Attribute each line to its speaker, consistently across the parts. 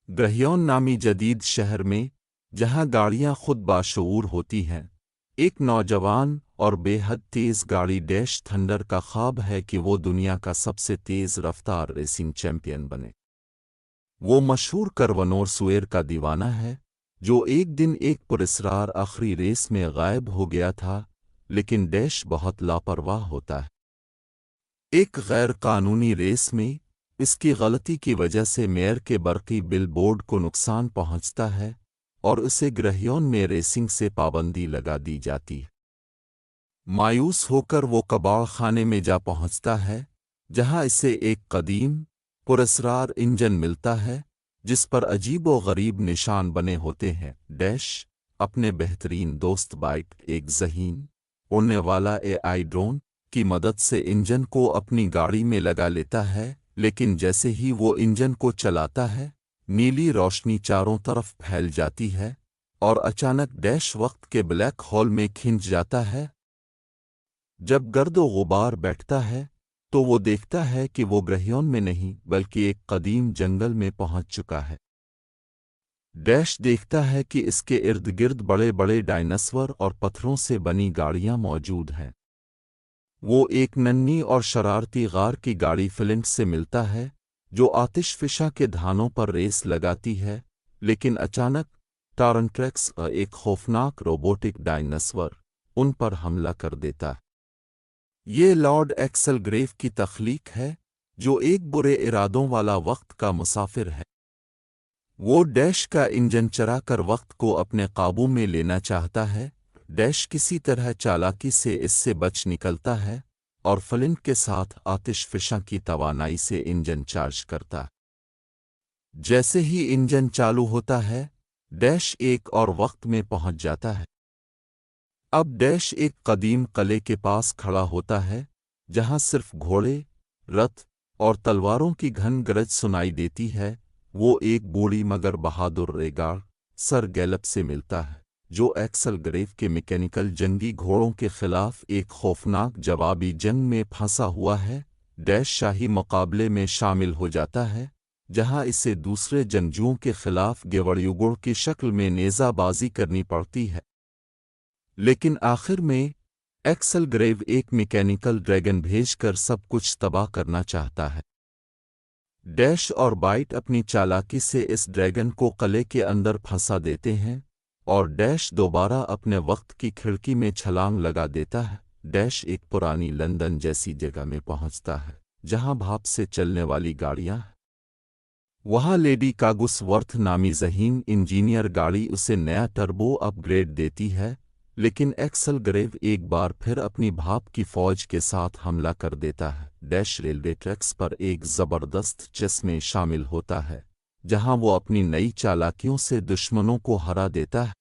Speaker 1: ग्रह्योन नामी जदीद शहर में, जहां गाड़ियां खुद बाशऊर होती हैं, एक नौजवान और बेहद तेज़ गाड़ी डैश थंडर का ख्वाब है कि वो दुनिया का सबसे तेज़ रफ्तार रेसिंग चैंपियन बने। वो मशहूर करवनोर सुएर का दीवाना है, जो एक दिन एक पुरस्कार आखिरी रेस में गायब हो गया था, लेकिन डैश बहुत लापरवाह होता है। एक गैर कानूनी रेस में इसकी गलती की वजह से मेयर के बरकी बिल बोर्ड को नुकसान पहुंचता है और उसे ग्रह्योन में रेसिंग से पाबंदी लगा दी जाती है। मायूस होकर वो कबाड़ खाने में जा पहुंचता है, जहां इसे एक कदीम पुरस्कार इंजन मिलता है जिस पर अजीब व गरीब निशान बने होते हैं। डैश अपने बेहतरीन दोस्त बाइक, एक ज़हीन उड़ने वाला एआई ड्रोन की मदद से इंजन को अपनी गाड़ी में लगा लेता है, लेकिन जैसे ही वो इंजन को चलाता है, नीली रोशनी चारों तरफ फैल जाती है और अचानक डैश वक्त के ब्लैक होल में खिंच जाता है। जब गर्दो गुबार बैठता है तो वो देखता है कि वो ग्रह्योन में नहीं बल्कि एक कदीम जंगल में पहुंच चुका है। डैश देखता है कि इसके इर्द गिर्द बड़े बड़े डायनासोर और पत्थरों से बनी गाड़ियां मौजूद हैं। वो एक नन्ही और शरारती गार की गाड़ी फ्लिंट से मिलता है, जो आतिशफिशा के धानों पर रेस लगाती है, लेकिन अचानक टारनट्रेक्स, एक खौफनाक रोबोटिक डायनासोर, उन पर हमला कर देता है। ये लॉर्ड एक्सल ग्रेव की तख्लीक है, जो एक बुरे इरादों वाला वक्त का मुसाफिर है। वो डैश का इंजन चरा कर वक्त को अपने काबू में लेना चाहता है। डैश किसी तरह चालाकी से इससे बच निकलता है और फ्लिंट के साथ आतिशफिशा की तवानाई से इंजन चार्ज करता है। जैसे ही इंजन चालू होता है, डैश एक और वक्त में पहुंच जाता है। अब डैश एक कदीम किले के पास खड़ा होता है, जहां सिर्फ घोड़े, रथ और तलवारों की घन गरज सुनाई देती है। वो एक बूढ़ी मगर बहादुर रेगार सर गैलप से मिलता है, जो एक्सल ग्रेव के मैकेनिकल जंगी घोड़ों के खिलाफ एक खौफनाक जवाबी जंग में फंसा हुआ है। डैश शाही मुकाबले में शामिल हो जाता है, जहां इसे दूसरे जंगजुओं के खिलाफ गेवड़युगुड़ की शक्ल में नेज़ाबाजी करनी पड़ती है। लेकिन आखिर में एक्सल ग्रेव एक मैकेनिकल ड्रैगन भेजकर सब कुछ तबाह करना चाहता है। डैश और बाइट अपनी चालाकी से इस ड्रैगन को किले के अंदर फंसा देते हैं और डैश दोबारा अपने वक्त की खिड़की में छलांग लगा देता है। डैश एक पुरानी लंदन जैसी जगह में पहुंचता है, जहां भाप से चलने वाली गाड़ियां हैं। वहां लेडी कागुसवर्थ नामी ज़हीन इंजीनियर गाड़ी उसे नया टर्बो अपग्रेड देती है, लेकिन एक्सल ग्रेव एक बार फिर अपनी भाप की फौज के साथ हमला कर देता है। डैश रेलवे ट्रैक्स पर एक ज़बरदस्त चेस में शामिल होता है, जहां वो अपनी नई चालाकियों से दुश्मनों को हरा देता है।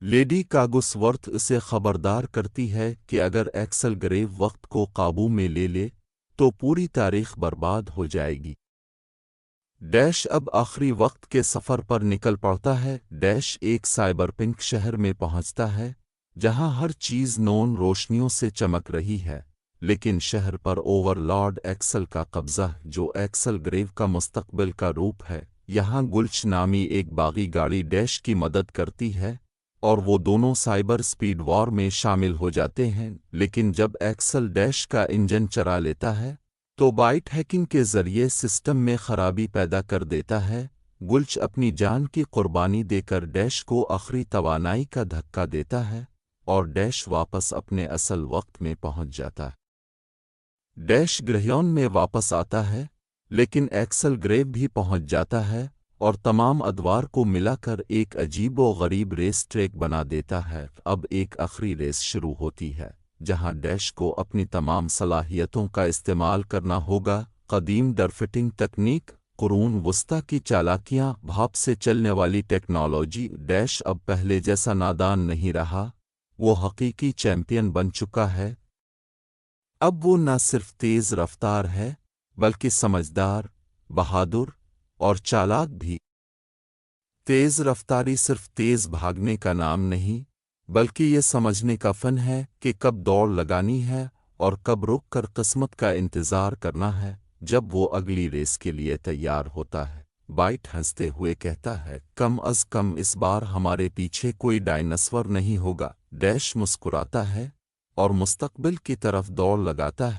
Speaker 1: लेडी कागुसवर्थ उसे खबरदार करती है कि अगर एक्सल ग्रेव वक्त को काबू में ले ले तो पूरी तारीख बर्बाद हो जाएगी। डैश अब आखिरी वक्त के सफ़र पर निकल पड़ता है। डैश एक साइबरपिंक शहर में पहुंचता है, जहां हर चीज़ नॉन रोशनियों से चमक रही है, लेकिन शहर पर ओवरलॉर्ड एक्सल का कब्जा है, जो एक्सल ग्रेव का मुस्तकबिल का रूप है। यहाँ गुल्च नामी एक बागी गाड़ी डैश की मदद करती है और वो दोनों साइबर स्पीड वॉर में शामिल हो जाते हैं। लेकिन जब एक्सल डैश का इंजन चरा लेता है तो बाइट हैकिंग के जरिए सिस्टम में खराबी पैदा कर देता है। गुल्च अपनी जान की कुर्बानी देकर डैश को आखिरी तवानाई का धक्का देता है और डैश वापस अपने असल वक्त में पहुंच जाता है। डैश ग्रह्योन में वापस आता है, लेकिन एक्सल ग्रेव भी पहुंच जाता है और तमाम अदवार को मिलाकर एक अजीब व गरीब रेस ट्रैक बना देता है। अब एक आखिरी रेस शुरू होती है, जहां डैश को अपनी तमाम सलाहियतों का इस्तेमाल करना होगा। कदीम डरफिटिंग तकनीक, कुरून वस्ता की चालाकियां, भाप से चलने वाली टेक्नोलॉजी। डैश अब पहले जैसा नादान नहीं रहा, वो हकीकी चैंपियन बन चुका है। अब वो न सिर्फ तेज़ रफ्तार है, बल्कि समझदार, बहादुर और चालाक भी। तेज़ रफ्तारी सिर्फ तेज़ भागने का नाम नहीं, बल्कि ये समझने का फ़न है कि कब दौड़ लगानी है और कब रुक कर किस्मत का इंतज़ार करना है जब वो अगली रेस के लिए तैयार होता है। بائٹ ہنستے ہوئے کہتا ہے کم از کم اس بار ہمارے پیچھے کوئی ڈائناسور نہیں ہوگا۔ ڈیش مسکراتا ہے اور مستقبل کی طرف دوڑ لگاتا ہے۔